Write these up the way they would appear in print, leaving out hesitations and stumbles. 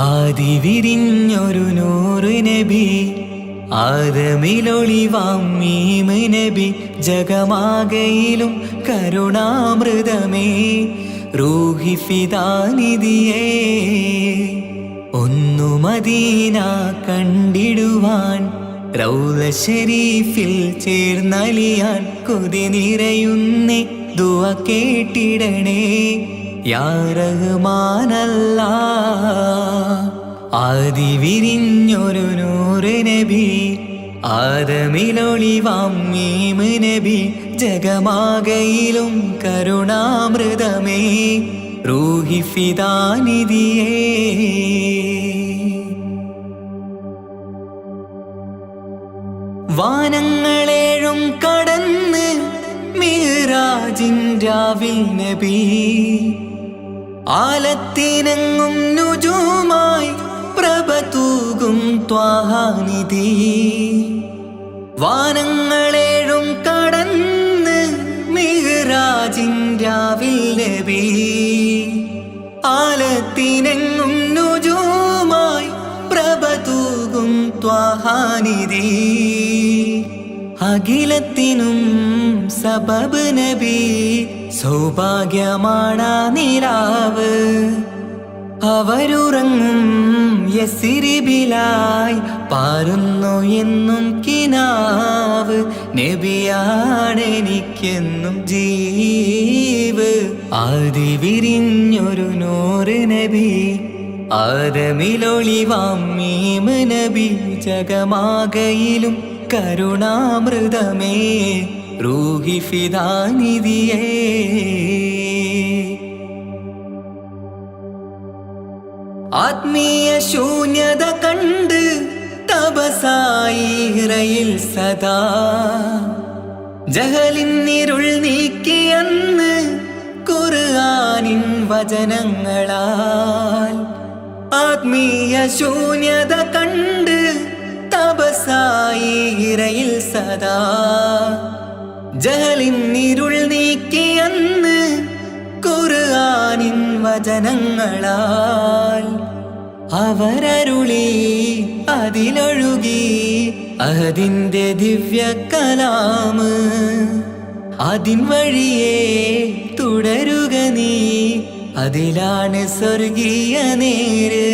ആദി വിരിഞ്ഞൊരു നൂറ് നബി, ആദമിലൊളിവാം മീമ് നബി, ജഗമാകയിലും കരുണാമൃതമേ, റൂഹി ഫിദാനിധിയേ. ഒന്നു മദീന കണ്ടിടുവാൻ, റൗള ശരീഫിൽ ചേർന്നലിയാൻ, കൊതി നിറയുന്നേ ദുആ കേട്ടിടണേ യാ റഹ്മാനല്ലാഹ്. ആദി വിരിഞ്ഞൊരു നൂറ് നബി, ആദമിലൊളിവാം മീമ് നബി, ജഗമാകയിലും കരുണാമൃതമേ, റൂഹി ഫിദാനിധിയേ. വാനങ്ങളേഴും കടന്ന് മിഅ്റാജിൻ രാവിൽ നബി, ആലത്തിനെങ്ങും നുജൂമായി പ്രഭ തൂകും ത്വാഹാനിധി. വാനങ്ങളേഴും കടന്ന് മിഅ്റാജിൻ രാവിൽ നബി, ആലത്തിനെങ്ങും നുജൂമായി പ്രഭ തൂകും ത്വാഹാനിധി. അഖിലത്തിനും സബബ് നബി, സൗഭാഗ്യമാണാ നിലാവ്. അവരുറങ്ങും യസിരിബിലായി പാരുന്നു എന്നും കിനാവ്. നബിയാണെനിക്കെന്നും ജീവ്. ആദി വിരിഞ്ഞൊരു നൂറ് നബി, ആദമിലൊളിവാം മീമ് നബി, ജഗമാകയിലും കരുണാമൃതമേ, റൂഹി ഫിദാനിധിയേ. ആത്മീയ ശൂന്യത കണ്ട് തപസായി ഇറയിൽ സദാ, ജഹലിന്നിരുൾ നീക്കിയന്ന് ഖുർആനിൻ വചനങ്ങളാൽ. ആത്മീയ ശൂന്യത കണ്ട് തപസായി ഇറയിൽ സദാ, ജഹലിന്നിരുൾ നീക്കിയന്ന് ഖുർആനിൻ വചനങ്ങളാൽ. അവരരുളി അതിലൊഴുകി അഹദിന്റെ ദിവ്യ കലാമ്. അതിൻ വഴിയേ തുടരുക നീ, അതിലാണ് സ്വർഗീയ നേര്.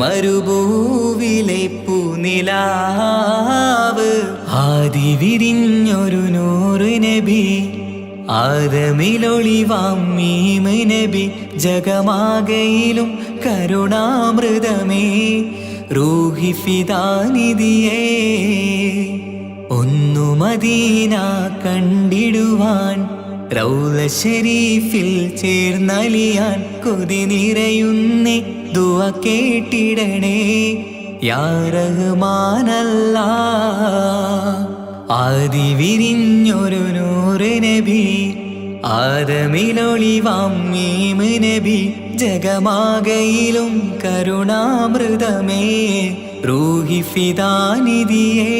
മരുഭൂവിലെ പൂനിലാവ്. ആദി വിരിഞ്ഞൊരു നൂറ് നബി, ആദമിലൊളിവാം മീമ് നബി, ജഗമാകയിലും കരുണാമൃതമേ, റൂഹി ഫിദാനിധിയേ. ഒന്നു മദീന കണ്ടിടുവാൻ, റൗള ശരീഫിൽ ചേർന്നലിയാൻ, കൊതി നിറയുന്നേ ദുആ കേട്ടിടണേ യാ റഹ്മാനല്ലാഹ്. ആദി വിരിഞ്ഞൊരു നൂറ് നബി, ആദമിലൊളിവാം മീമ് നബി, ജഗമാകയിലും കരുണാമൃതമേ, റൂഹി ഫിദാനിധിയേ.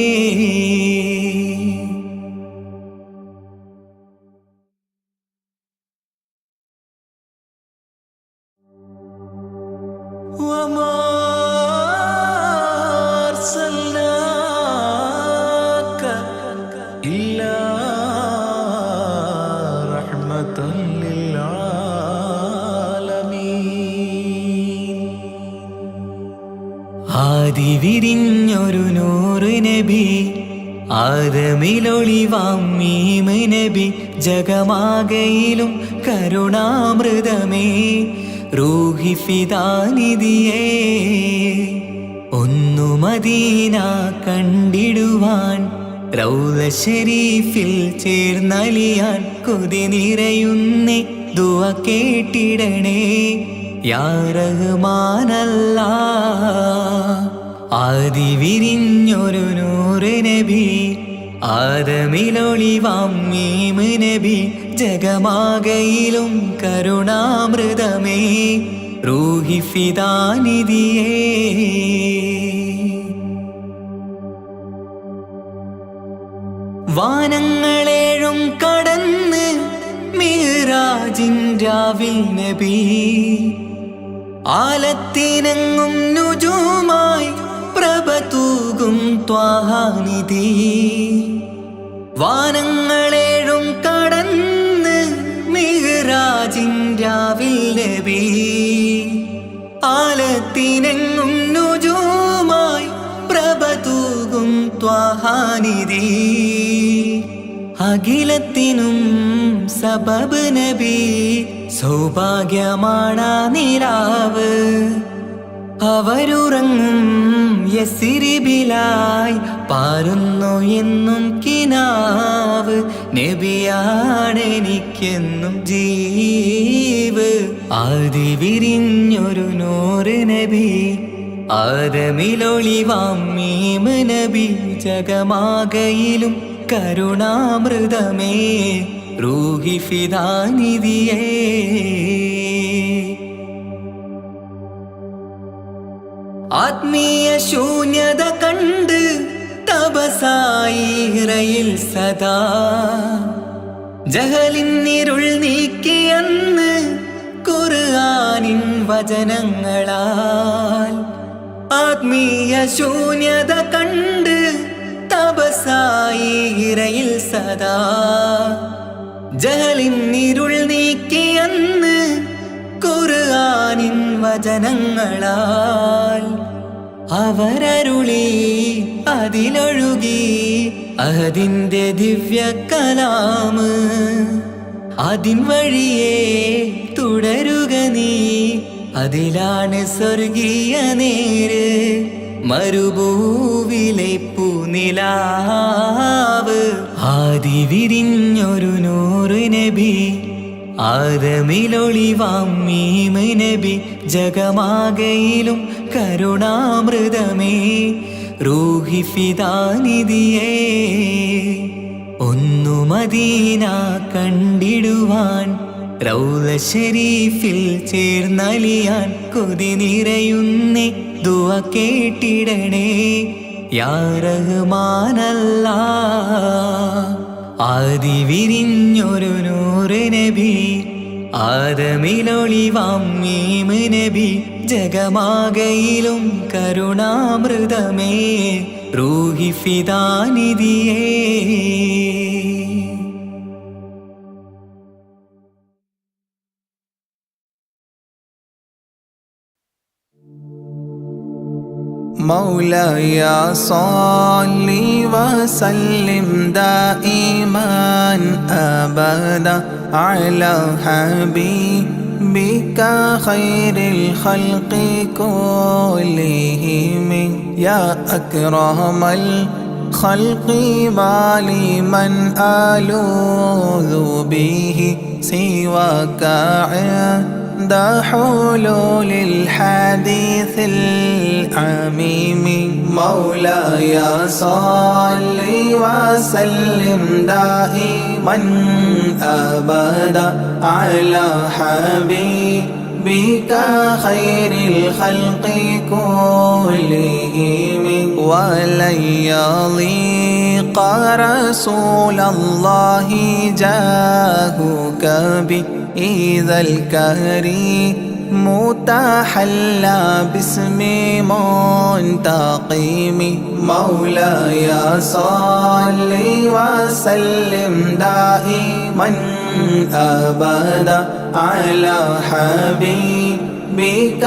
ആദി വിരിഞ്ഞൊരു നൂറ് നബി, ആദമിലൊളിവാം മീമ് നബി, ജഗമാകയിലും കരുണാമൃതമേ, റൂഹി ഫിദാനിധിയേ. ഒന്നു മദീന കണ്ടിടുവാൻ, റൗള ശരീഫിൽ ചേർന്നലിയാൻ, കൊതി നിറയുന്നേ ദുആ കേട്ടിടണേ യാ റഹ്മാനല്ലാഹ്. ആദി വിരിഞ്ഞൊരു നൂറ് നബി, ആദമിലൊളിവാം മീമ് നബി, ജഗമാകയിലും കരുണാമൃതമേ, റൂഹി ഫിദാനിധിയേ. വാനങ്ങളേഴും കടന്ന് മിഅ്റാജിൻ രാവിൽ നബി, ആലത്തിനെങ്ങും നുജൂമായി പ്രഭ തൂകും ത്വാഹാനിധി. വാനങ്ങളേഴും കടന്ന് മിഹ്റാജിൻ രാവിൽ നബി. ആലത്തിനെങ്ങും നുജൂമായി പ്രഭ തൂകും ത്വാഹാനിധി. അഖിലത്തിനും സബബ് നബി. സൗഭാഗ്യമാണ് നിലാവ്. അവരുറങ്ങും യസിരിബിലായി പാരുന്നു എന്നും കിനാവ്. നബിയാണെനിക്കെന്നും ജീവ്. ആദി വിരിഞ്ഞൊരു നൂറ് നബി. ആദമിലൊളിവാം മീമ് നബി. ജഗമാകയിലും കരുണാമൃതമേ റൂഹി ഫിദാനിധിയേ. ആത്മീയ ശൂന്യത കണ്ട് തപസായി ഇറയിൽ സദാ. ജഹലിന്നിരുൾ നീക്കിയന്ന് ഖുർആനിൻ വചനങ്ങളാൽ. ആത്മീയ ശൂന്യത കണ്ട് തപസായി ഇറയിൽ സദാ. ജഹലിന്നിരുൾ നീക്കിയന്ന് ഖുർആനിൻ വചനങ്ങളാൽ. അവരരുളി അതിലൊഴുകി അഹദിന്റെ ദിവ്യ കലാമ്. അതിൻ വഴിയേ തുടരുക നീ. അതിലാണ് സ്വർഗീയ നേര്. മരുഭൂവിലെ പൂനിലാവ്. ആദി വിരിഞ്ഞൊരു നൂറ് നബി. ആദമിലൊളിവാം മീമ് നബി. ജഗമാകയിലും കരുണാമൃതമേ റൂഹി ഫിദാനിധിയേ. ഒന്നു മദീന കണ്ടിടുവാൻ റൗള ശരീഫിൽ ചേർന്നലിയാൻ കൊതി നിറയുന്നേ. ദുആ കേട്ടിടണേ യാ റഹ്മാനല്ലാഹ്. ആദി വിരിഞ്ഞൊരു നൂറ് നബി. ആദമിലൊളിവാം മീമ് നബി. ജഗമാകയിലും കരുണാമൃതമേ റൂഹി ഫിദാനിധിയേ. مولاي صل وسلم دائما أبدا على حبيبك خير الخلق كلهم. يا أكرم الخلق ما لي من ألوذ به سواك عند حلول الحديث العميم. مولاي صل وسلم دائما أبدا على حبيبك خير الخلق كلهم. ولن يضيق رسول الله جاهك بإذا الكريم متحلى باسم منتقم. مولاي صل وسلم دائما أبدا على حبيبك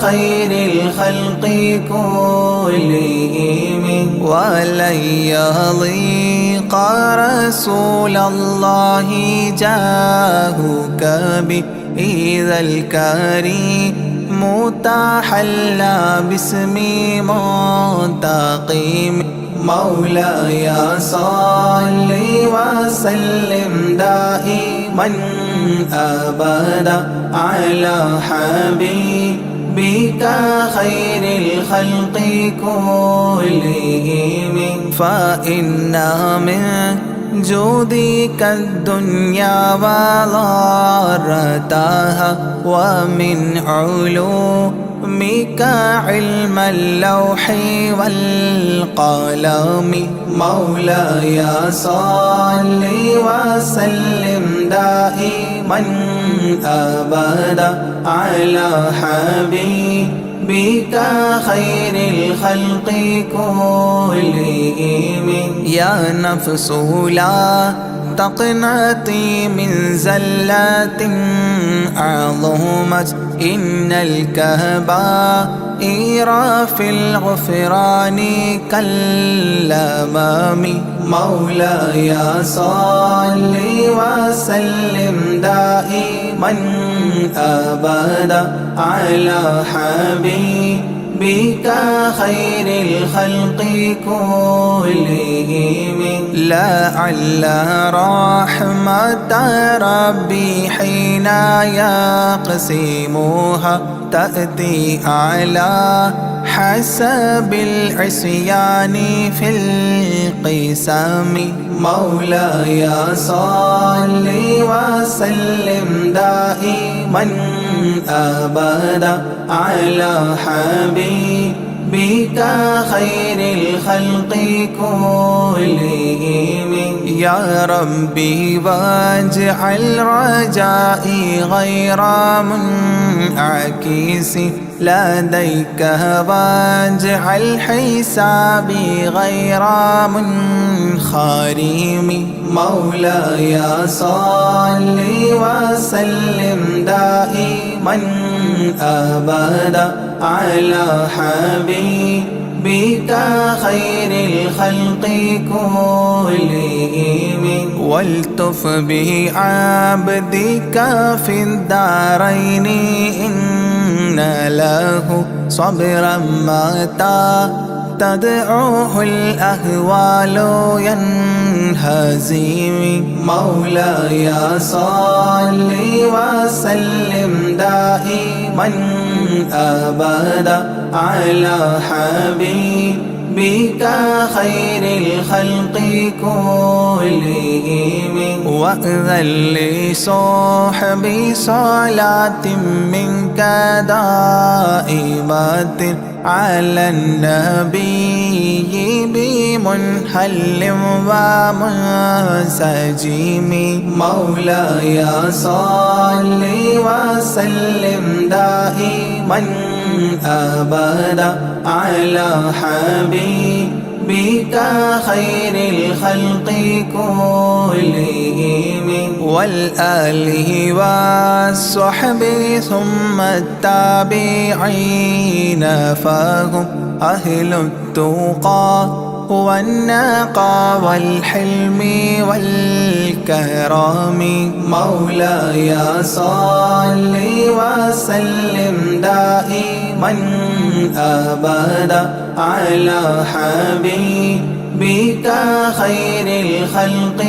خير الخلق كلهم. ولن يضيق رسول الله جاهك بإذا الكريم متحلى باسم منتقم. مولاي صل وسلم دائما أبدا على حبيبك خير الخلق كلهم. فإن من جودك الدنيا وضارتها ومن علومك علم اللوح والقلم. مولاي صل وسلم دائما دائما أبدا على حبيبك خير الخلق كلهم. يا نفس لا تقنطي من زلة عظمت، إن الكبائر في الغفران كالأمام. مولاي صل وسلم دائما أبدا على حبيبك خير الخلق كلهم. لعل رحمة ربي حين يقسمها تأتي على حسب العصيان في القسم. مولاي صل وسلم دائما أبدا على حبيبك خير الخلق كلهم. يا ربي واجعل رجائي غير منعكس لديك، واجعل حسابي غير منخرم. مولاي صل وسلم دائما أبدا على حبيبك خير الخلق كلهم. والتف بعبدك في الدارين إن له صبرا متى تدعوه الأهوال ينهزم. مولاي صل وسلم دائما أبدا على حبيبك خير الخلق كلهم. وأذن لصحبي صلاة منك دائمة على النبي بمنهل ومنسجم. مولاي صل وسلم دائما أبدا على حبيبك خير الخلق كلهم. والآله والصحب ثم التابعين فهم أهل التقى والنقى والحلم والكرم. مولاي صل وسلم دائما أبدا على حبيبك خير الخلق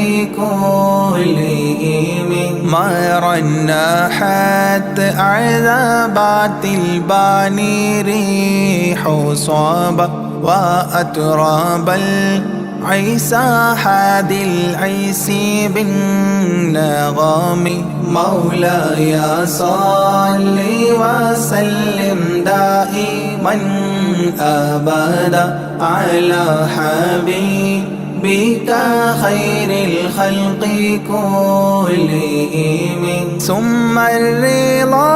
كلهم. ما رنحت عذابات الباني ريح صابة وأتراب العيسى حاد العيس بالنغام. مولاي صل وسلم دائما أبدا على حبيبك خير الخلق كلهم. ثم الرضا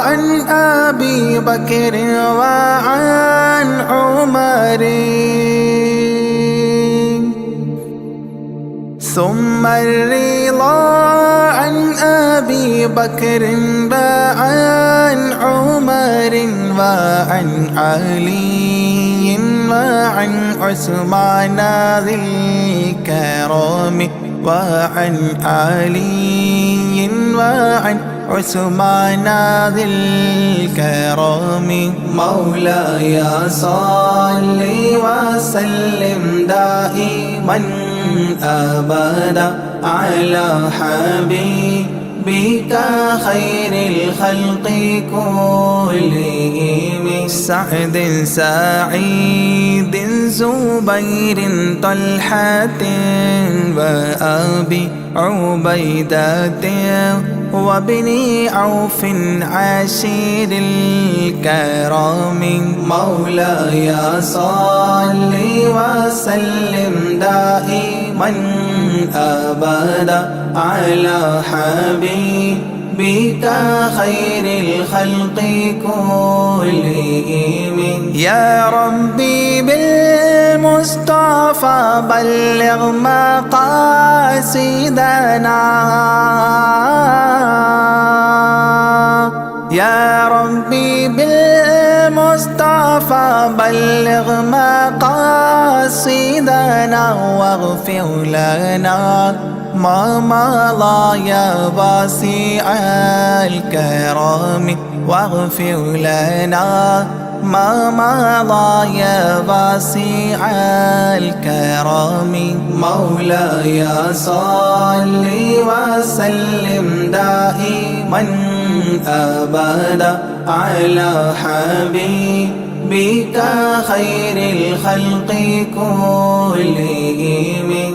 عن أبي بكر وعن عمر، ثم الرضا عن أبي بكر وعن عمر وعن علي وعن عثمان ذي الكرم وعن علي وعن عثمان ذي الكرم. مولاي صل وسلم دائما أبدا على حبيبك خير الخلق كلهم. سعد سعيد زبير طلحة وأبي عبيدة وابن عوف عشير الكرام. مولاي صل وسلم دائما دائما أبدا على حبيبك خير الخلق كلهم. يا ربي بالمصطفى بلغ مقاصدنا، يا ربي بالمصطفى بلغ مقاصدنا، واغفر لنا ما مضى يا واسع الكرم، واغفر لنا ما مضى يا واسع الكرم. مولاي صل وسلم دائما أبدا على حبيبك خير الخلق كلهم.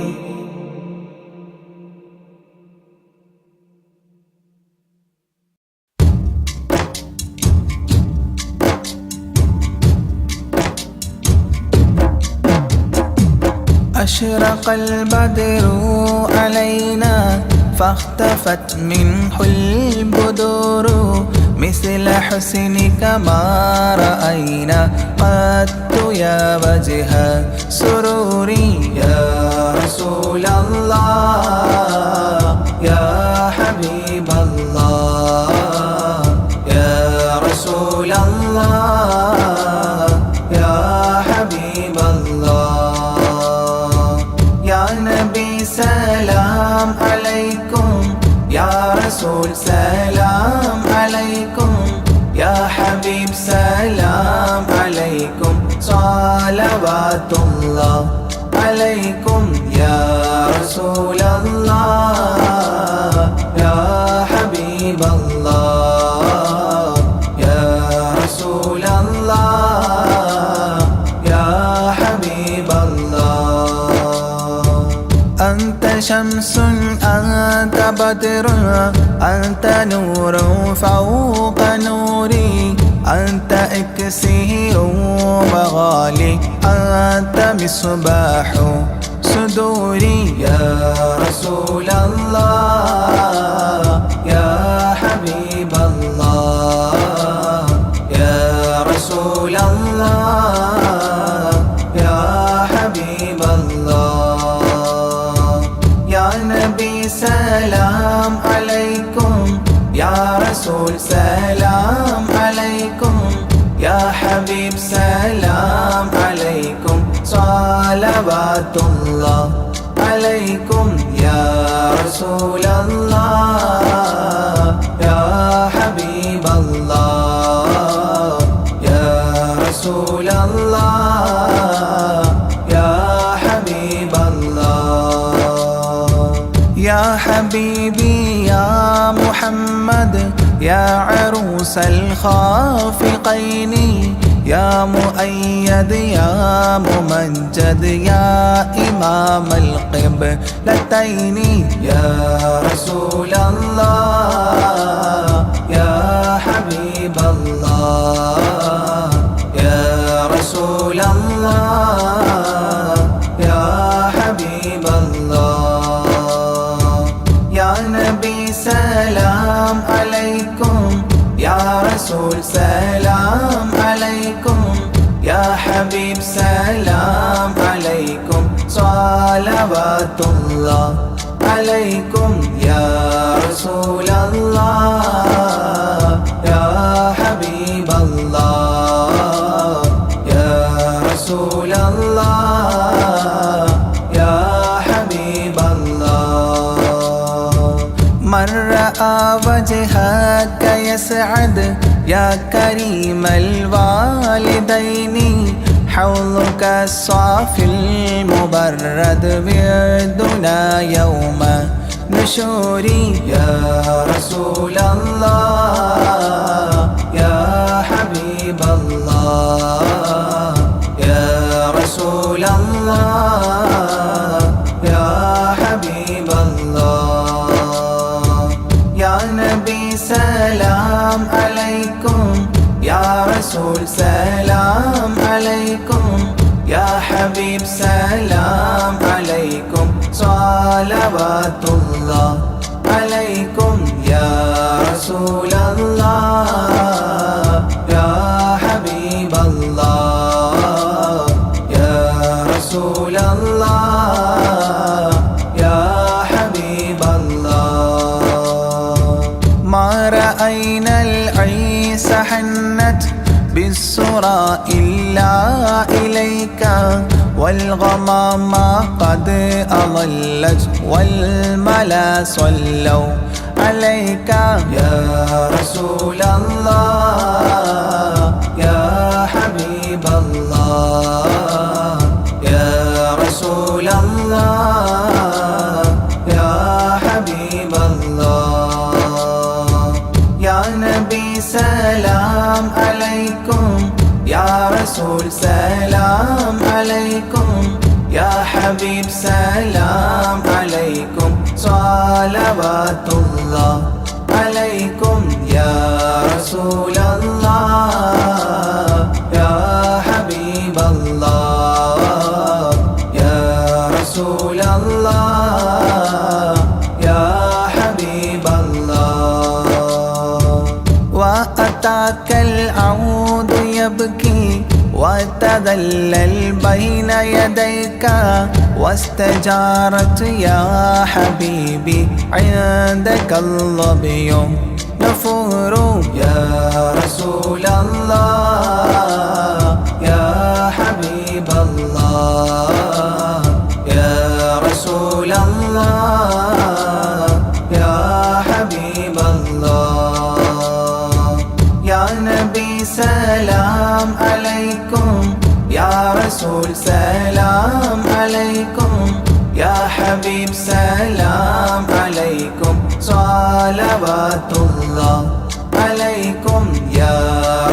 أشرق البدر علينا فاختفت منه البدور، مثل حسنك ما رأينا قط يا وجه سروري. يا رسول الله يا حبيب الله، يا رسول الله يا حبيب الله. يا نبي سلام عليكم، يا رسول سلام عليكم، يا حبيب سلام عليكم، صلوات الله عليكم. يا رسول الله يا حبيب الله، يا رسول الله يا حبيب الله. أنت شمس أنت بدر أنت نور فوق نوري، أنت إكسير وغالي أنت مصباح صدوري. يا رسول الله يا حبيب الله، يا رسول الله يا حبيب الله. يا نبي سلام عليكم، يا رسول سلام عليكم، يا حبيب سلام عليكم، صلوات الله عليكم. يا رسول الله يا حبيب الله، يا رسول الله يا حبيب الله. يا حبيبي يا محمد يا عروس الخافقين، يا مؤيد يا ممجد يا إمام القبلتين. يا رسول الله يا حبيب الله، يا رسول الله يا حبيب الله. يا نبي سلام عليكم، يا رسول سلام عليكم، يا حبيب سلام عليكم، صلوات الله عليكم. يا رسول الله يا حبيب الله، يا رسول الله يا حبيب الله. من رأى وجهك يسعد يا كريم الوالدين، حوضك الصافي المبرد وردنا يوم نشوري. يا رسول الله يا حبيب الله، يا رسول الله يا حبيب الله. يا نبي سلام عليكم، يا رسول سلام عليكم، يا حبيب سلام عليكم، സ്വലവാത്തുല്ലാ അലൈക്കും യാ റസൂലല്ലാഹ് യാ ഹബീബല്ലാഹ് യാ റസൂലല്ലാഹ് യാ ഹബീബല്ലാഹ് മാ റഅയ്നൽ ഐസ ഹന്നത് بالسرى إلا إليك والغمام قد أضلت والملا صلوا عليك يا رسول الله يا حبيب الله يا رسول الله يا حبيب الله يا نبي سلام عليكم يا رسول سلام عليكم يا حبيب سلام عليكم صلوات الله عليكم يا رسول الله يا حبيب الله يا رسول الله يا حبيب الله وأتاك العود يبكي وتذلل بين يديك واستجارت يا حبيبي عندك الظبي نفور يا رسول الله يا حبيب الله يا رسول الله يا حبيب الله يا نبي سلام عليكم يا رسول سلام عليكم يا حبيب سلام عليكم صلوات الله عليكم يا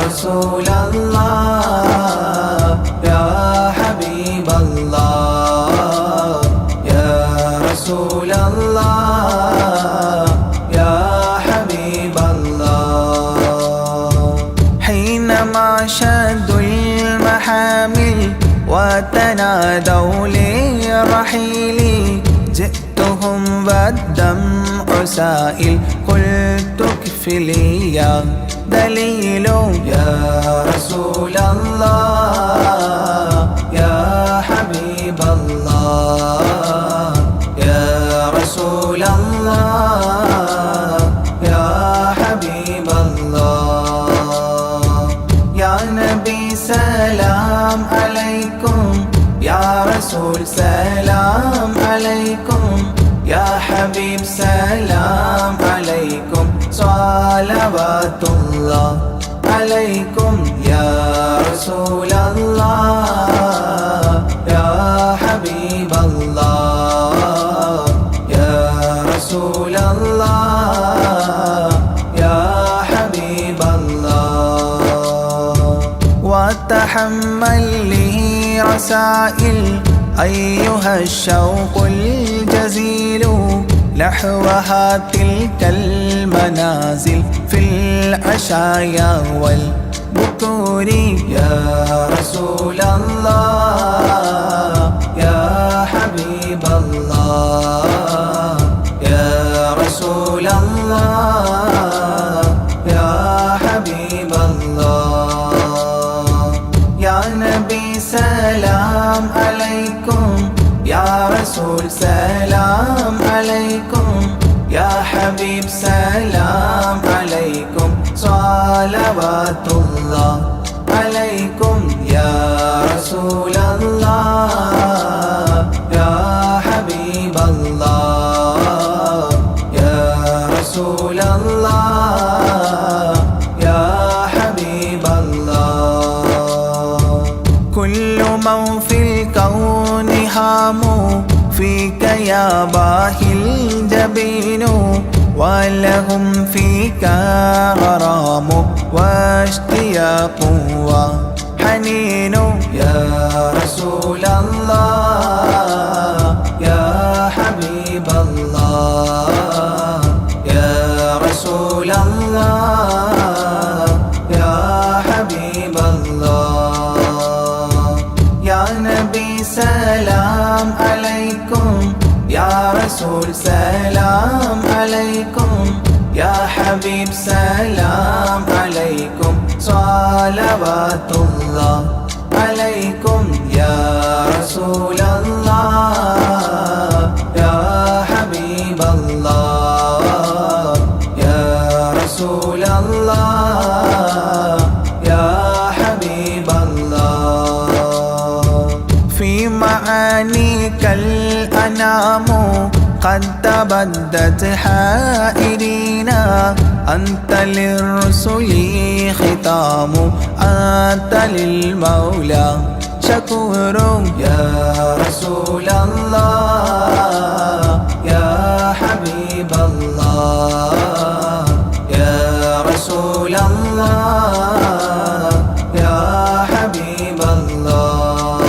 رسول الله يا حبيب الله يا رسول الله يا حبيب الله حينما شدوا المحامل وتنادوا لرحيلي جئتهم والدمع سائل قلت اكفلي يا دليل يا رسول الله يا حبيب الله يا رسول الله يا حبيب الله يا نبي سلام عليكم يا رسول سلام عليكم يا حبيب سلام عليكم صلوات الله عليكم يا رسول الله يا حبيب الله يا رسول الله يا حبيب الله وتحمل لي رسائل أيها الشوق الجزيل نحوها تلك المنازل في العشايا والبكور يا رسول الله يا حبيب الله يا رسول الله يا حبيب الله يا نبي سلام عليكم يا رسول سلام عليكم يا حبيب سلام عليكم صلوات الله عليكم يا رسول الله يا حبيب الله يا رسول الله يا حبيب الله كل من في الكون هاموا فيك يا باهي الجبين ولهم فيك غرام واشتياق وحنين يا رسول الله يا حبيب الله يا رسول الله يا حبيب الله يا نبي سلام عليكم يا رسول سلام عليكم يا حبيب سلام عليكم صلوات الله عليكم يا رسول الله يا حبيب الله يا رسول الله يا حبيب الله في معانيك الأنام قد تبدت حائرين أنت للرسل ختام أنت للمولى شكور يا رسول الله يا حبيب الله يا رسول الله يا حبيب الله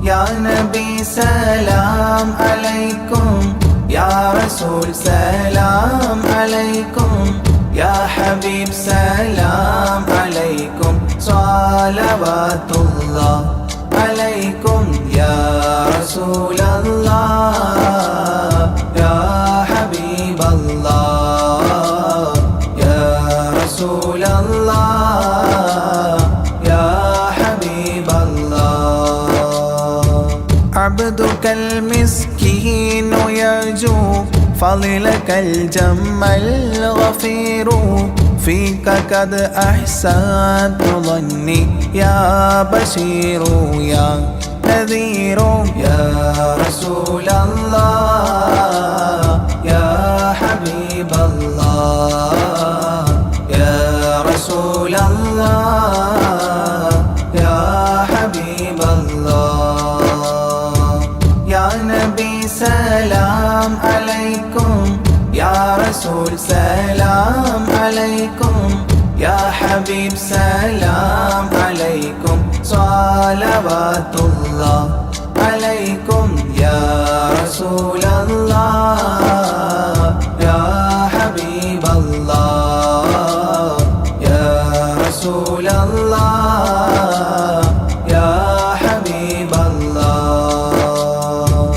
يا نبي سلام عليكم يا رسول سلام عليكم يا حبيب سلام عليكم صلوات الله عليكم يا رسول الله يا حبيب الله يا رسول الله يا حبيب الله عبدك المسكين يرجو فضلك الجم الغفير فيك قد أحسنت ظني يا بشير يا نذير يا رسول الله يا حبيب الله يا رسول الله يا حبيب الله يا نبي سلام عليكم يا رسول سلام عليكم يا حبيب سلام عليكم صلوات الله عليكم يا رسول الله يا حبيب الله يا رسول الله يا حبيب الله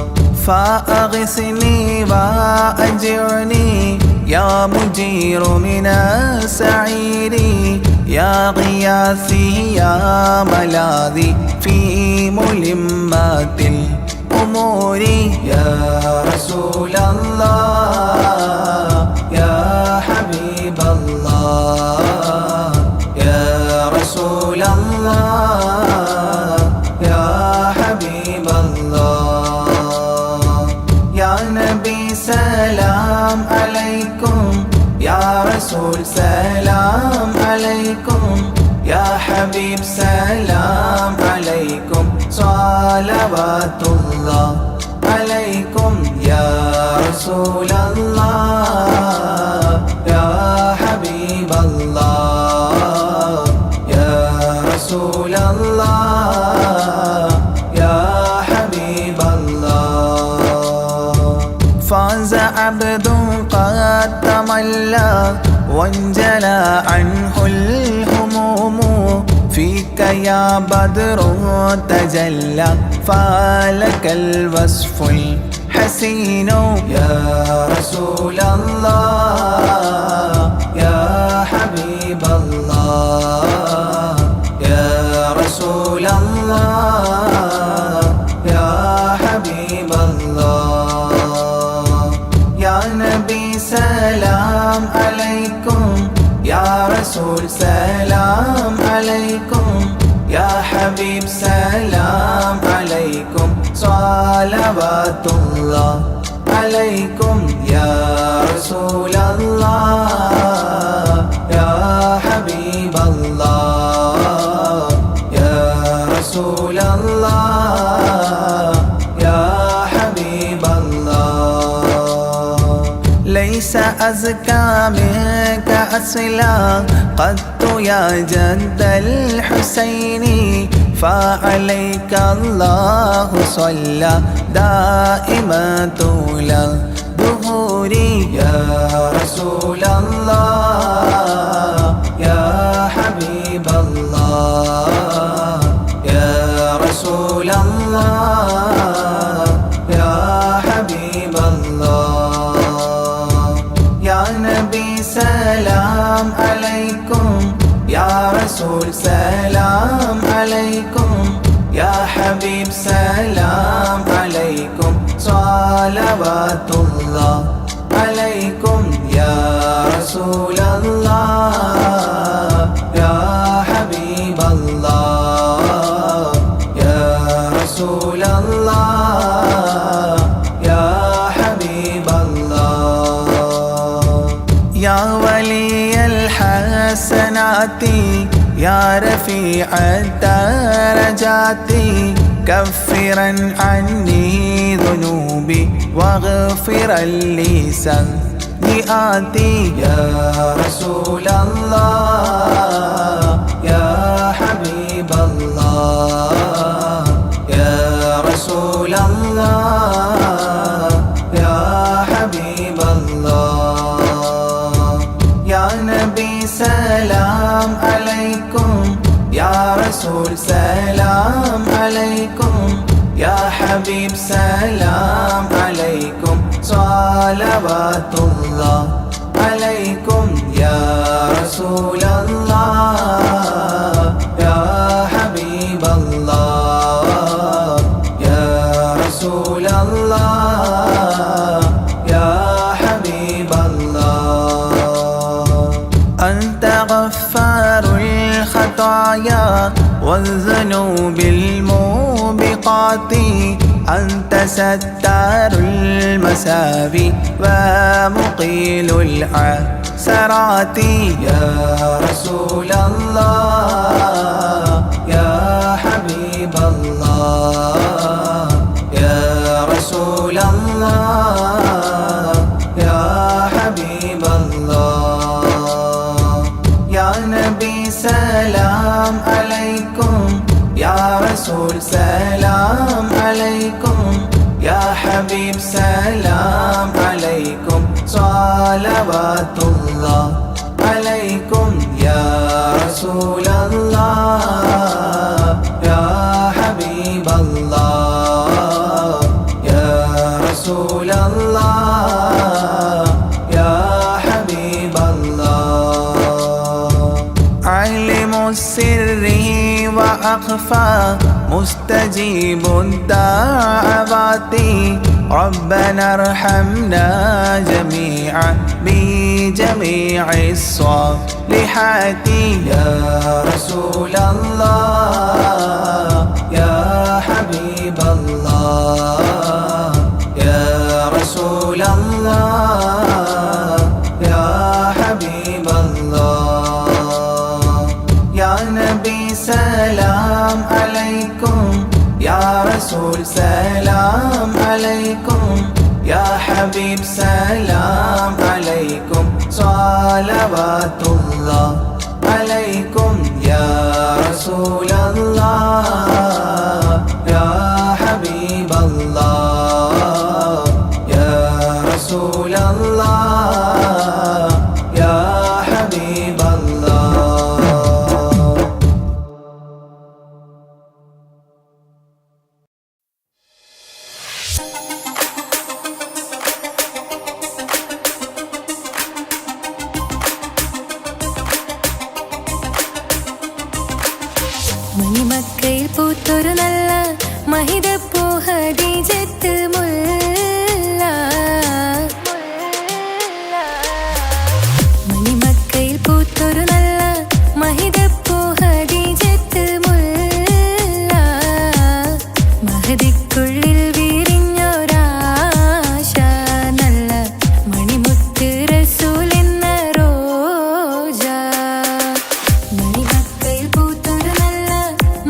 فأغثني وأجرني يا مجير من السعير يا غياثي يا ملاذي في ملمات الأمور يا رسول الله يا حبيب الله يا رسول الله يا حبيب الله يا نبي سلام عليكم يا رسول سلام عليكم يا حبيب سلام عليكم صلوات الله عليكم يا رسول الله يا حبيب الله يا رسول الله يا حبيب الله فاز عبد قد تملى وانجلى عنه الهموم فيك يا بدر تجلى فلك الوصف الحسين يا رسول الله يا حبيب الله يا رسول الله يا حبيب الله يا نبي سلام عليكم يا رسول سلام عليكم يا حبيب سلام عليكم صلوات الله عليكم يا رسول الله يا حبيب الله يا رسول الله يا حبيب الله ليس أزكى منك أصلا قد يا جد الحسين فعليك الله صلى دائما طول ظهوري يا رسول الله يا حبيب الله يا رسول الله يا حبيب الله സലാം അലൈക്കും യാ റസൂൽ സലാം അലൈക്കും യാ ഹബീബ് സലാം അലൈക്കും സ്വലവാത്തുല്ലാഹ് അലൈക്കും യാ റസൂലല്ലാഹ് യാ ഹബീബല്ലാഹ് യാ റസൂലല്ലാഹ് യാ ഹബീബല്ലാഹ് യാ വലിയൽ ഹസനാതി യാ റഫീഅ ദറജാതി كفرا عني ذنوبي واغفرا لي سيئاتي يا رسول الله يا حبيب الله يا رسول الله يا حبيب الله يا نبي سلام عليكم يا رسول سلام عليكم يا حبيب سلام عليكم صلوات الله عليكم يا رسول الله يا حبيب الله يا رسول الله يا حبيب الله أنت غفار الخطايا والذنوب الموبقات أنت ستار المساوي ومقيل العثرات يا رسول الله يا حبيب الله يا رسول الله يا حبيب الله يا نبي سلام عليكم يا رسول سلام عليكم يا حبيب سلام عليكم صلوات الله عليكم يا رسول الله يا حبيب الله يا رسول الله يا حبيب الله علم السر وأخفى مستجيب الدعوات ربنا ارحمنا جميعا بجميع الصالحات يا رسول الله يا حبيب الله يا رسول الله يا حبيب الله يا نبي سلام عليكم يا رسول سلام عليكم يا حبيب سلام عليكم صلوات الله عليكم يا رسول الله يا حبيب الله يا رسول الله يا حبيب الله മണിമക്കയിൽ പൂത്തൊരു നല്ല മഹിതപ്പൂ ഖദീജത്ത് മുല്ല. മണിമക്കയിൽ പൂത്തൊരു നല്ല മഹിതപ്പൂ ഖദീജത്ത് മുല്ല. മഹദിക്കുള്ളിൽ വിരിഞ്ഞൊരാശ നല്ല മണിമുത്ത് റസൂൽ എന്ന റോജ. മണിമക്കയിൽ പൂത്തൊരു നല്ല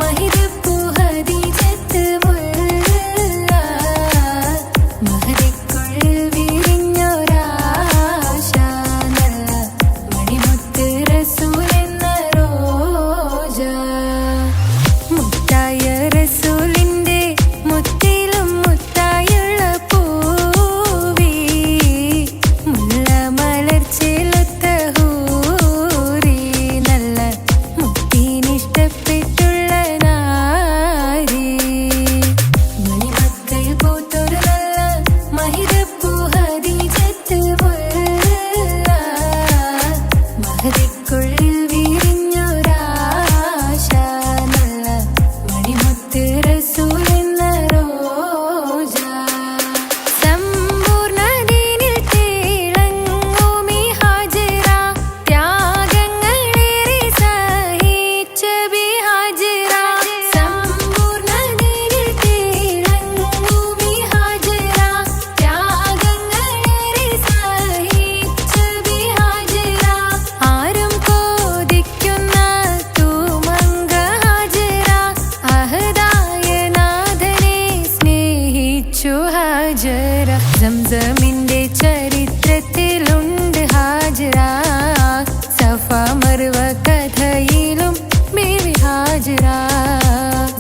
മഹിതപ്പൂ ഖദീജത്ത് മുല്ല. മനസ്സുക്കുള്ളിൽ വിരിഞ്ഞൊരാശ നല്ല മണിമുത്ത് റസൂൽ എന്ന റോജ സമ്പൂർണ്ണ ദീനിൽ തിളങ്ങുമീ ഹാജിറ ത്യാഗങ്ങളേറെ സഹിച്ച ബി ഹാജിറ സമ്പൂർണ്ണ ദീനിൽ തിളങ്ങുമീ ഹാജിറ ത്യാഗങ്ങളേറെ സഹിച്ച ബി ഹാജിറ ആരും കോതിക്കുന്ന തൂമങ്ക ഹാജിറ അഹദായ നാഥനെ സ്നേഹിച്ചു ഹാജിറ സംസമിന്റെ ചരിത്രത്തിലുണ്ട് ഹാജിറ സഫ മർവ കഥയിലും ബീവി ഹാജിറ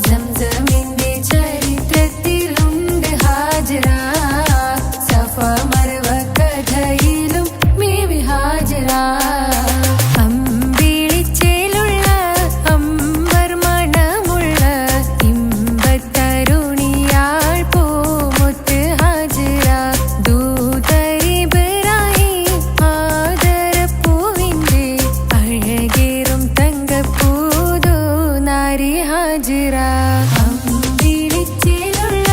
സംസമിന്റെ ചരിത്രത്തിലുണ്ട് ഹാജിറ സഫ മർവ കഥയിലും ബീവി ഹാജിറ അമ്പിളിച്ചേലുള്ള അമ്പർ മണമുള്ള ഇമ്പത്തരുണിയാൾ പൂമുത്ത് ഹാജിറ ദൂതരിബറായി ആദരപ്പൂവിന്റെ അഴകേറും തങ്കപ്പൂതോ നാരി ഹാജിറ അമ്പിളിച്ചേലുള്ള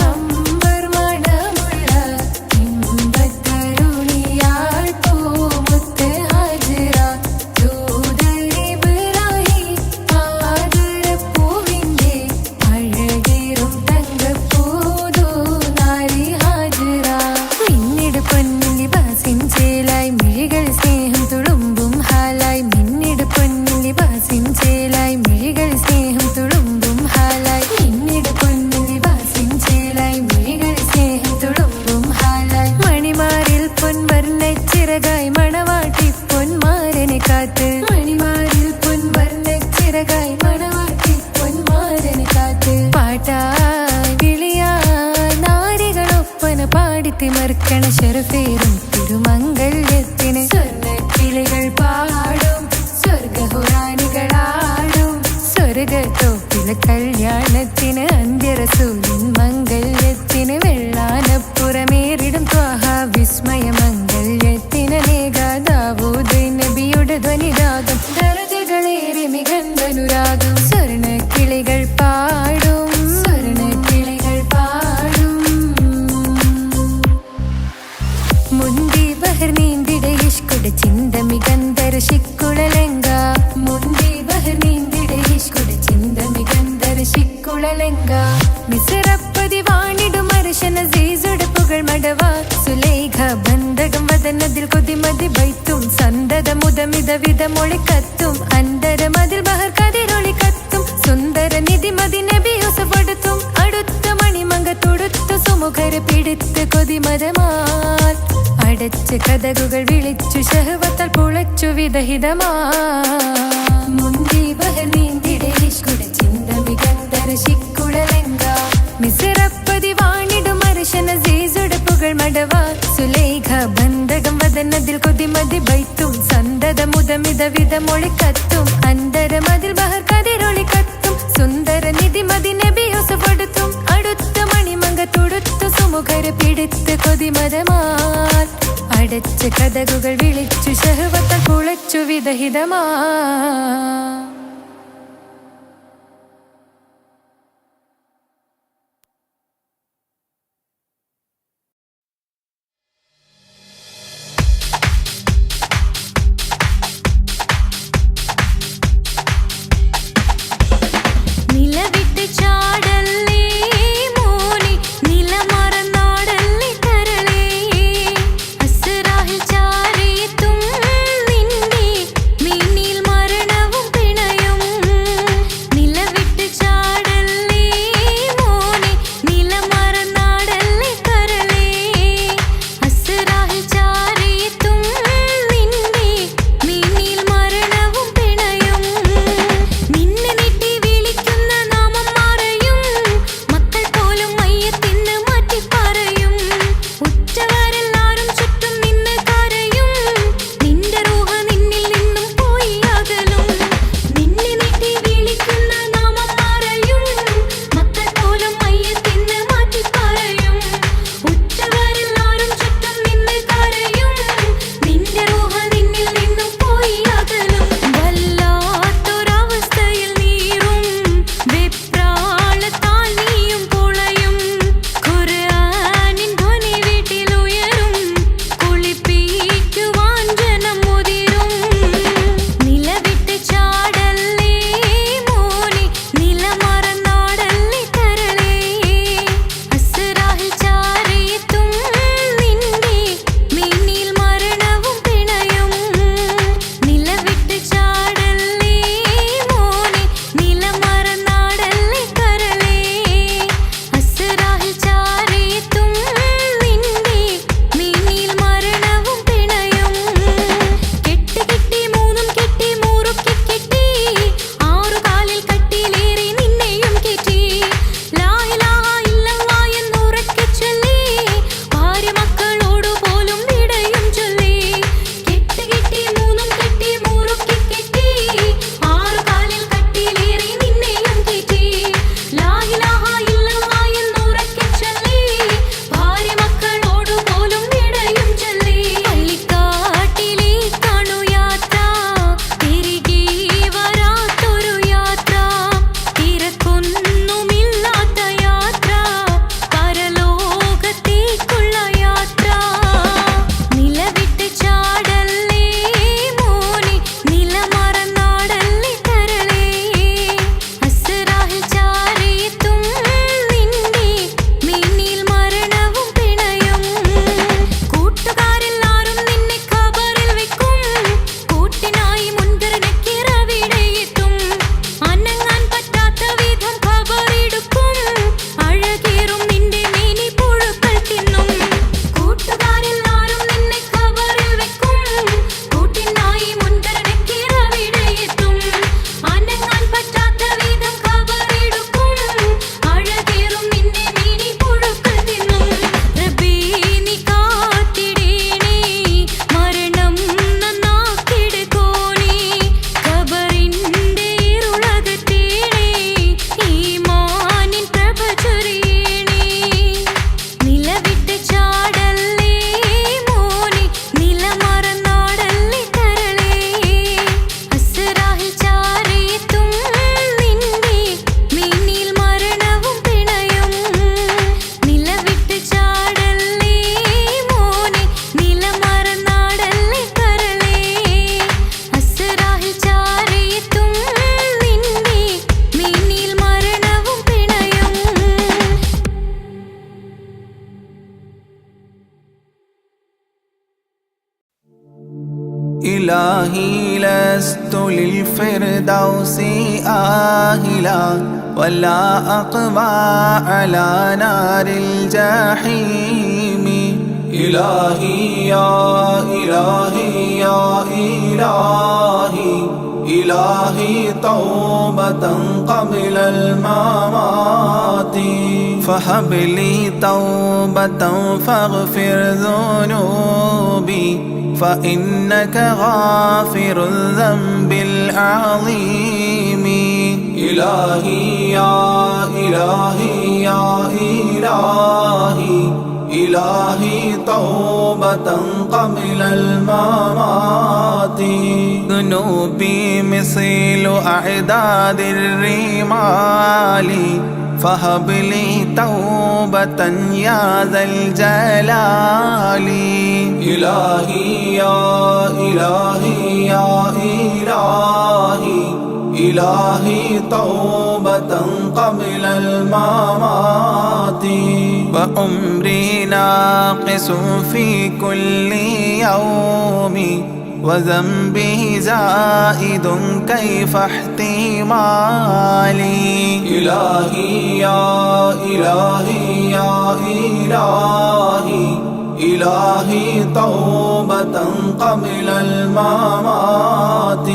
അമ്പർ മണമുള്ള ഇമ്പത്തരുണിയാൾ പൂമുത്ത് ഹാജിറ ദൂതരിബറായി ആദരപ്പൂവിന്റെ അഴകേറും തങ്കപ്പൂതോ നാരി ഹാജിറ മിന്നിട് പൊന്നിൽ ലിബാസിൻ ചേലായി മിഴികൾ സ്നേഹം തുളുമ്പും ഹാലായി മിന്നിട് പൊന്നിൽ ലിബാസിൻ ചേലായി മിഴികൾ സ്നേഹം തുളുമ്പും ഹാലായി മിന്നിട് പൊന്നിൽ ലിബാസിൻ ചേലായി മിഴികൾ സ്നേഹം തുളുമ്പും ഹാലായി മണിമാരിൽ പൊൻവർണ്ണച്ചിറകായി മണവാട്ടി പൊന്മാരനെ കാത്ത് മണിമാരിൽ പൊൻവർണ്ണച്ചിറകായി മണവാട്ടി പൊന്മാരനെ കാത്ത് പാട്ടായി വിളിയായി നാരികളൊപ്പന പാടിത്തിമർക്കണ ശരഫേറും തിരുമംഗല്യത്തിന് സ്വർണ്ണക്കിളികൾ പാടും സ്വർഗഹുറാനികളാടും സ്വർഗത്തോപ്പില കല്യാണത്തിന് അന്ത്യറസൂലിൻ മംഗല്യത്തിന് വെള്ളാനപ്പുറമേറിടും ത്വാഹ വിസ്മയ മംഗല്യത്തിന് നേകാദാവൂദ് നബിയുടെ ധ്വനിരാഗം ദരജകളേറെ മികന്ധനുരാഗം സ്വർണ്ണക്കിളികൾ പാടും സ്വർണ്ണക്കിളികൾ പാടും മുന്തി ബഹർ നീന്തിട ഇഷ്കുട ചിന്ത മികന്ധര ശിക്കുളലങ്ക മുന്തി ബഹർ നീന്തിട ഇഷ്കുട ചിന്ത മികന്ധര ശിക്കുളലങ്ക മിസറപ്പതി വാണിടും അർശന സീസുട പുകൾ മടവ സുലേഖ ബന്ധകം വദനതിൽ കൊതിമതി ബൈത്തും സന്തത മുതമിത വിധ മൊളിക്കത്തും അന്തരമതിൽ ബഹർ കതിരൊളി കത്തും സുന്ദര നിധിമതി നബി യൂസഫെടുത്തും അടുത്ത മണിമങ്ക തൊടുത്തു സുമുഖര പിടിത്ത് കൊതിമതമാൽ അടച്ച് കഥകുകൾ വിളിച്ചു ശഹവത്താൽ പുളച്ചു വിദഹിതമാ മുന്തി ബഹർ നീന്തിടെ ഇഷ്കുട ചിന്ത മികന്ധര ശിക്കുളലങ്ക മിസറപ്പതി വാണിടും അർശന സീസുട പുകൾ മടവ സുലേഖ ബന്ധകം വദനതിൽ കൊതിമതി ബൈത്തും സന്തത മുതമിത വിധ മൊളിക്കത്തും അന്തരമതിൽ ബഹർ കതിരൊളി കത്തും സുന്ദര നിധിമതി നബി യൂസഫെടുത്തും അടുത്ത മണിമങ്ക തൊടുത്തു സുമുഖര പിടിത്ത് കൊതിമതമാൽ അടച്ച് കഥകുകൾ വിളിച്ചു ശഹവത്താൽ പുളച്ചു വിദഹിതമാ നിലവിട്ട് ചാടല്ലേ മോനെ നിലമറന്നാടല്ലേ കരളേ അസ്റാഹിൽ ചാരേത്തും നിന്നെ മിന്നിൽ മരണവും പിണരേ إلهي لست للفردوس آهلا ولا أقوى على نار الجحيم. إلهي يا إلهي يا إلهي إلهي توبة قبل الممات فهب لي توبة فاغفر ذنوبي فإنك غافر الذنب العظيم. إلهي يا إلهي يا إلهي إلهي توبة قبل الممات ذنوبي مثل أعداد الرمال فهب لي توبة يا ذا الجلال. إلهي يا إلهي يا إلهي إلهي توبة قبل الممات وعمري ناقص في كل يوم وذنبه زائد كيف احتمالي. إلهي يا إلهي يا إلهي إلهي توبة قبل الممات.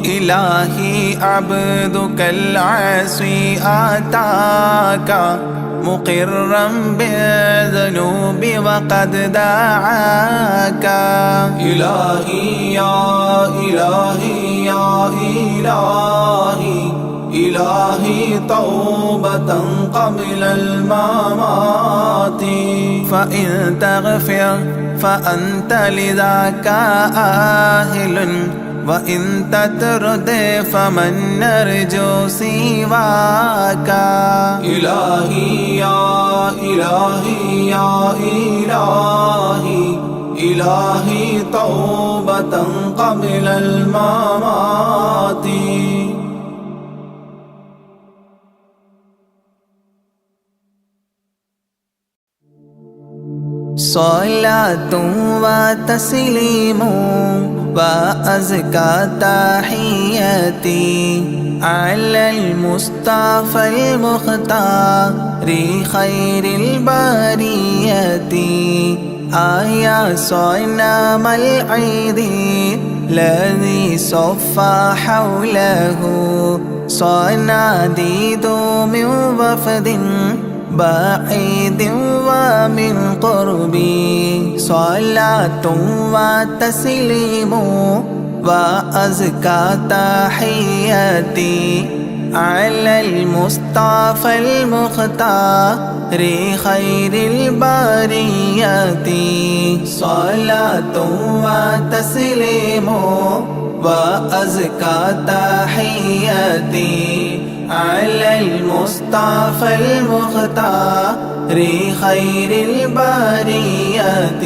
إلهي عبدك العاصي أتاك مقرا بالذنوب وقد دعاك. إلهي يا إلهي يا إلهي إلهي توبة قبل الممات فإن تغفر فأنت لذاك آهل وإن تطرد فمن نرجو سواك. إلهي يا إلهي يا إلهي إلهي توبة قبل الممات. صلاة وتسليم وأزكى تحياتي على المصطفى المختار خير البرية. آيا صنم العيد الذي صفى حوله صناديد من وفد بعيد ومن قربي. صلاة وتسليم وأزكى تحياتي على المصطفى المختار خير البرية. صلاة وتسليم وأزكى تحياتي على المصطفى المختار خير البرية.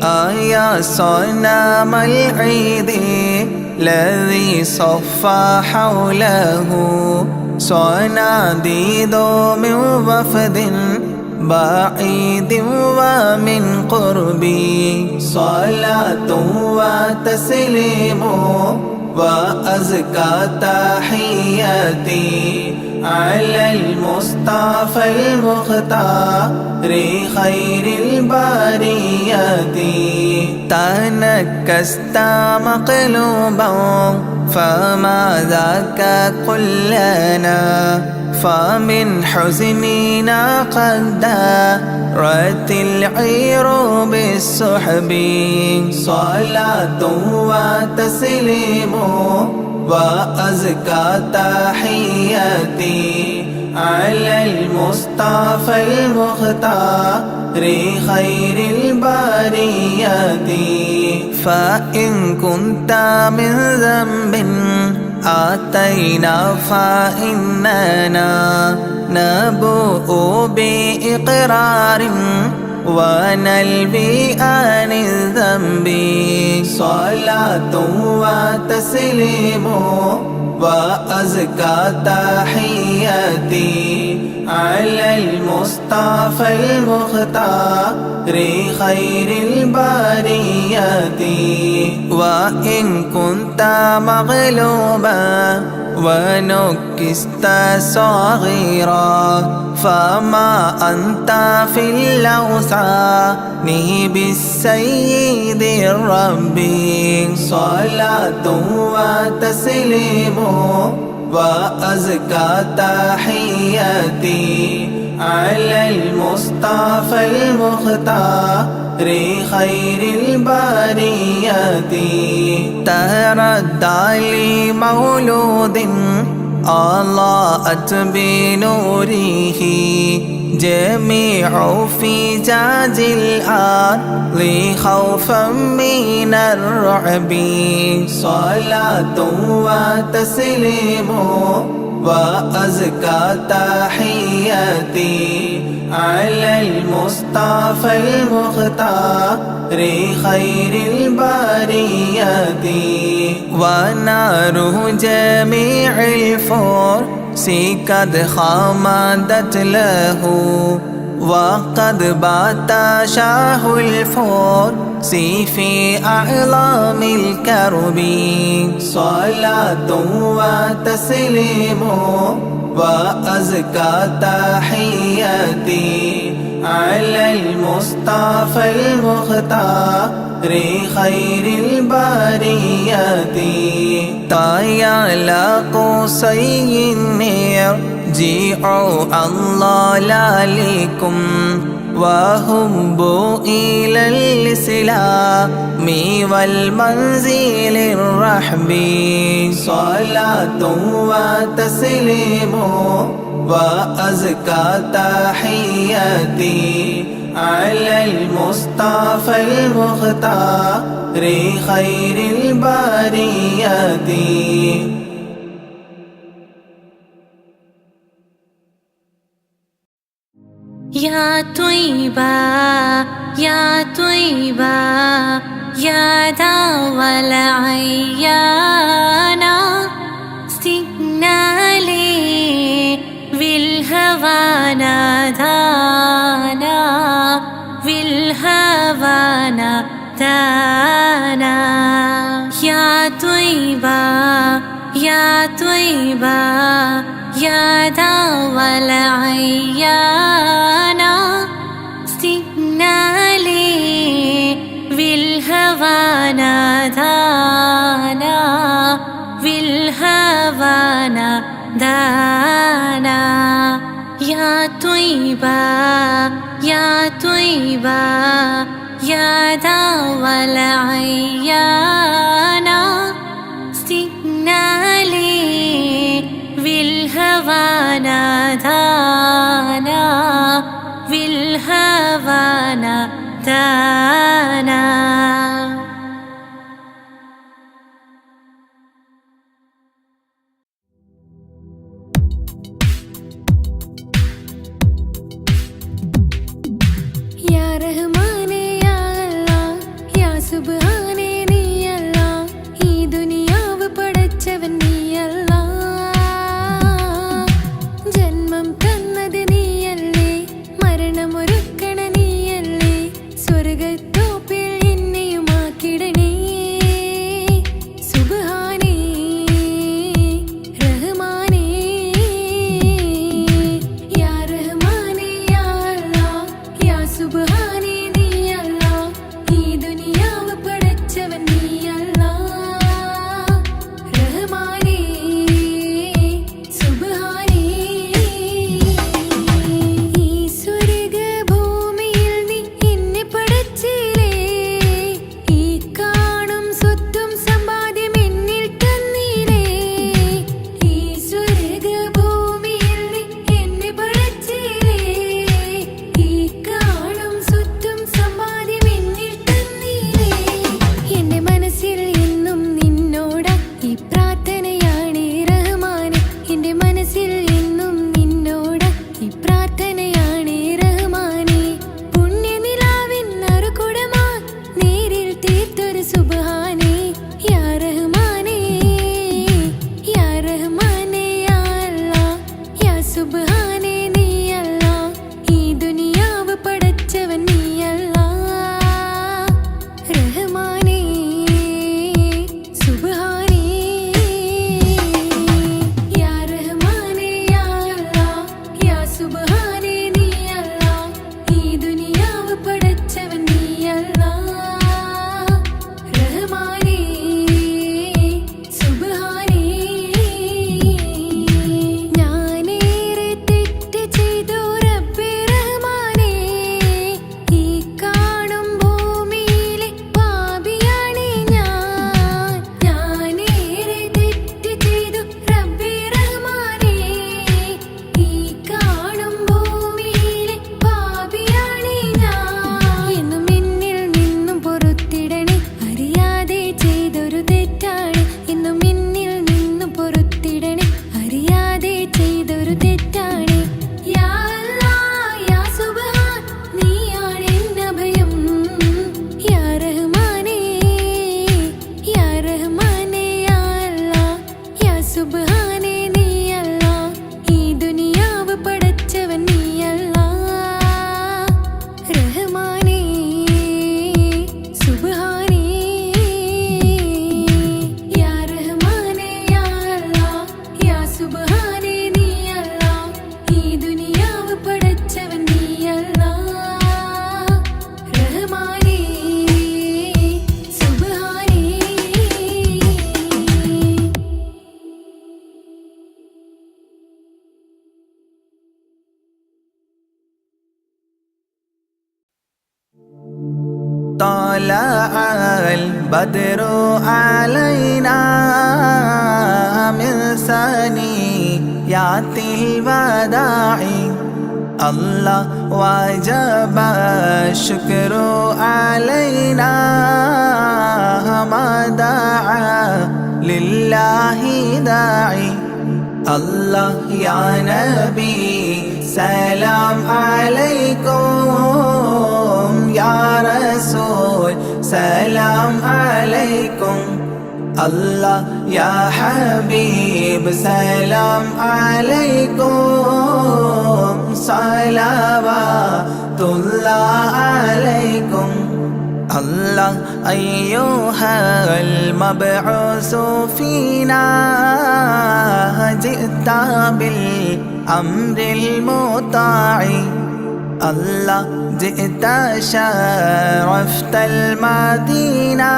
آيا صنم العيد الذي صفى حوله صناديد من وفد بعيد ومن قربي. صلاة وتسليم وأزكى تحياتي على المصطفى المختار خير البرية. تنكست مقلوبا فما ذاك قل لنا فمن حزننا قد دارت العير بالسحب. صلاة وتسليم وأزكى تحياتي على المصطفى المختار خير البرية. فإن كنت من ذنب آتينا فإننا نبوء بإقرار ونلبي عن الذنب. صلاة وتسليم وأزكى تحياتي على المصطفى المختار خير البريات وإن كنت مغلوبا ونكست صغيرا فما أنت في الأوثان بالسيد الرب صلاة وتسليم وأزكى تحياتي على المصطفى المختار خير البريات تردى لمولود أضاءت بنوره جميع فجاج الأرض خوفا من الرعب صلاة وتسليم وأزكى تحياتي على المصطفى المختار خير البريات ونار جميع الفرس قد خمدت له وقد بات شاه الفرس في أعلام الكرب صلاة وتسليم وأزكى تحياتي على المصطفى المختار خير البريات طايا قصي يرجعوا الله لكم وهبوا إلى الإسلام والمنزل الرحب صلاة وتسليم وأزكى تحياتي على المصطفى المختار خير البريات يا طيبة يا طيبة يا دوا العيانا استقنالي بالهوى نادانا بالهوى نادانا يا طيبة يا طيبة يا دوا العيانا استقنالي بالهوى نادانا بالهوى نادانا يا طيبة يا طيبة يا دوا العيانا استقنالي بالهوى نادانا بالهوى نادانا يا رحمانേ യാ അല്ലാഹ് യാ സുബ്ഹാനേ നീ അല്ലാഹ് ഈ ദുനിയാവ് പടച്ചവൻ നീ അല്ലാഹ് ജന്മം തന്നത് നീയല്ലേ മരണമൊരുക്കണ നീയല്ലേ സ്വർഗ്ഗത്തോപ്പിൽ എന്നെയുമാക്കിടണേ സുബ്ഹാനേ റഹ്മാനേ യാ റഹ്മാനേ യാ അല്ലാഹ് യാ സുബ്ഹാനേ നീ അല്ലാഹ് ഈ ദുനിയാവ് പടച്ചവൻ നീ അല്ലാഹ് റഹ്മാനേ സുബ്ഹാനേ ഈ സ്വർഗ്ഗഭൂമിയിൽ നീ എന്നെ പടച്ചില്ലേ ഈ കാണും സ്വത്തും സമ്പാദ്യം എന്നിൽ തന്നില്ലേ ഈ സ്വർഗ്ഗഭൂമിയിൽ നീ എന്നെ പടച്ചില്ലേ ഈ കാണും സ്വത്തും സമ്പാദ്യം എന്നിൽ തന്നില്ലേ എന്റെ മനസ്സിൽ എന്നും നിന്നോടാ ഈ പ്രാർത്ഥനയാണ് റഹ്മാനേ എന്റെ മനസ്സിൽ എന്നും നിന്നോടാ ഈ പ്രാർത്ഥനയാണ് റഹ്മാനേ പുണ്യനിലാവിൻ നറുകുടമാ നേരിൽ തീർത്തൊരു സുബ്ഹാനേ യാ റഹ്മാനേ യാ റഹ്മാനേ യാ അല്ലാഹ് യാ സുബ്ഹാനേ നീ بدر علينا من ثنيات الوداع الله وجب الشكر علينا ما دعا لله داعي الله يا نبي سلام عليكم يا رسول سلام عليكم الله يا حبيب سلام عليكم صلوات الله عليكم الله أيها المبعوث فينا جئت بالأمر المطاع الله جئت شرفت المدينة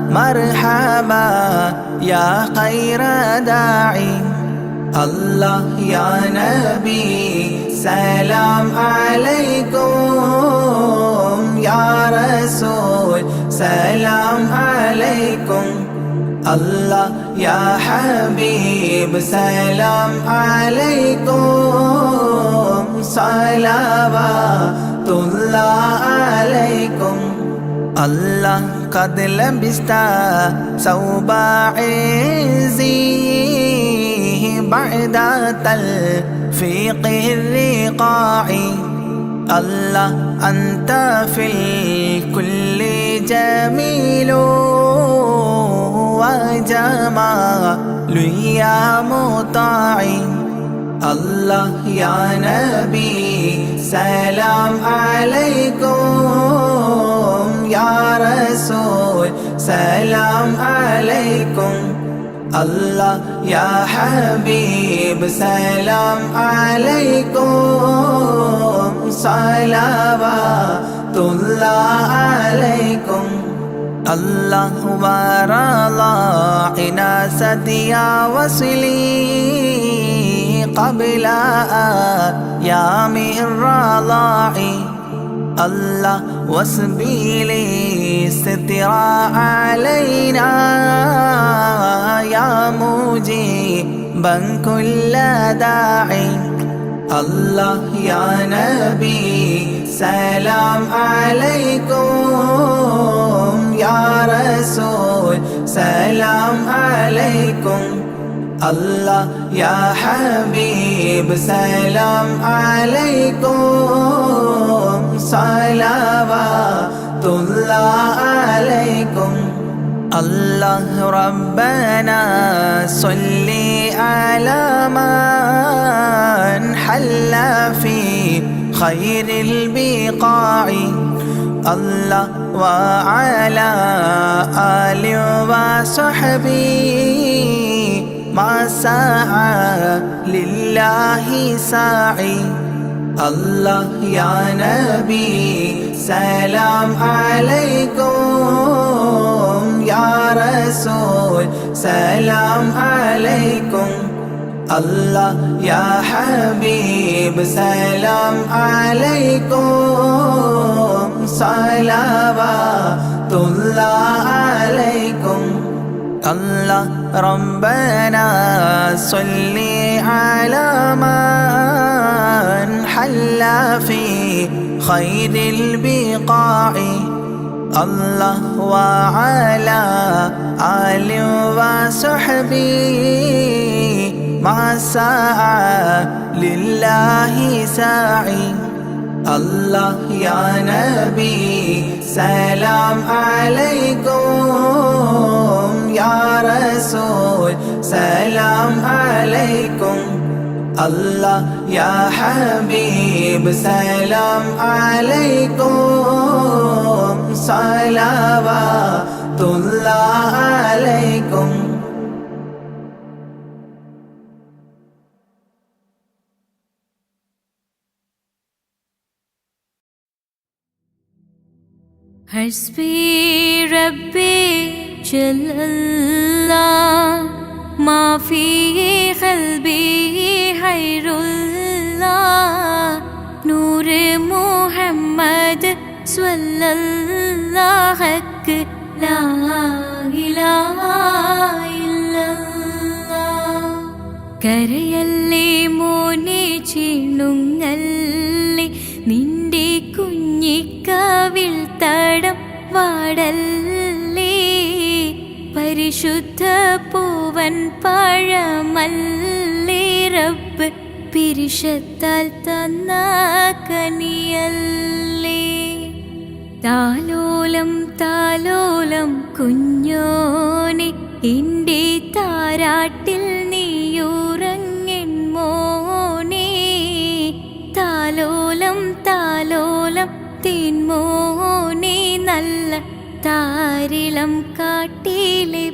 مرحبا يا خير داعي الله يا نبي سلام عليكم يا رسول سلام عليكم الله يا حبيب سلام عليكم صلوات الله عليكم الله قد لبست ثوب عزي بعد تلفيق الرقاع الله أنت في الكل جميل وجمال يا مطاع الله يا نبي سلام عليكم يا رسول سلام عليكم الله يا حبيب سلام عليكم صلوات الله عليكم الله ورضى عناست يا وصلي قبل أيام الرضاع الله وسبيلي ستر علينا يا مجيبا كل داعي الله يا نبي سلام عليكم يا رسول سلام عليكم الله يا حبيب سلام عليكم صلوات الله عليكم الله ربنا صل على من حل في خير البقاع الله وعلى آله وصحبه ما سعى لله ساعي الله يا نبي سلام عليكم يا رسول سلام عليكم الله يا حبيب سلام عليكم صلوات الله عليكم الله ربنا صل على من حل في خير البقاع الله وعلى آله وصحبه ما سعى لله ساعي الله يا نبي سلام عليكم يا رسول سلام عليكم الله يا حبيب سلام عليكم صلوات الله عليكم حسبي ربي جل الله ما في قلبي غير الله نور محمد صلى الله വാക്ക് ലാ ഇലാഹ ഇല്ലല്ലാഹ്. കരയല്ലേ മോനെ ചിണുങ്ങല്ലേ, നിന്റെ കുഞ്ഞിക്കവിൾ തടം വാടല്ലേ. പരിശുദ്ധ പൂവൻ പഴമല്ലേ റബ്ബ് പിരിശത്താൽ തന്ന കനിയല്ലേ. താലോലം താലോലം കുഞ്ഞോനെ, എൻ്റെ താരാട്ടിൽ നീയുറങ്ങൻ മോനെ. താലോലം താലോലം തേൻമോനെ, നല്ല താരിളം കാട്ടിലെ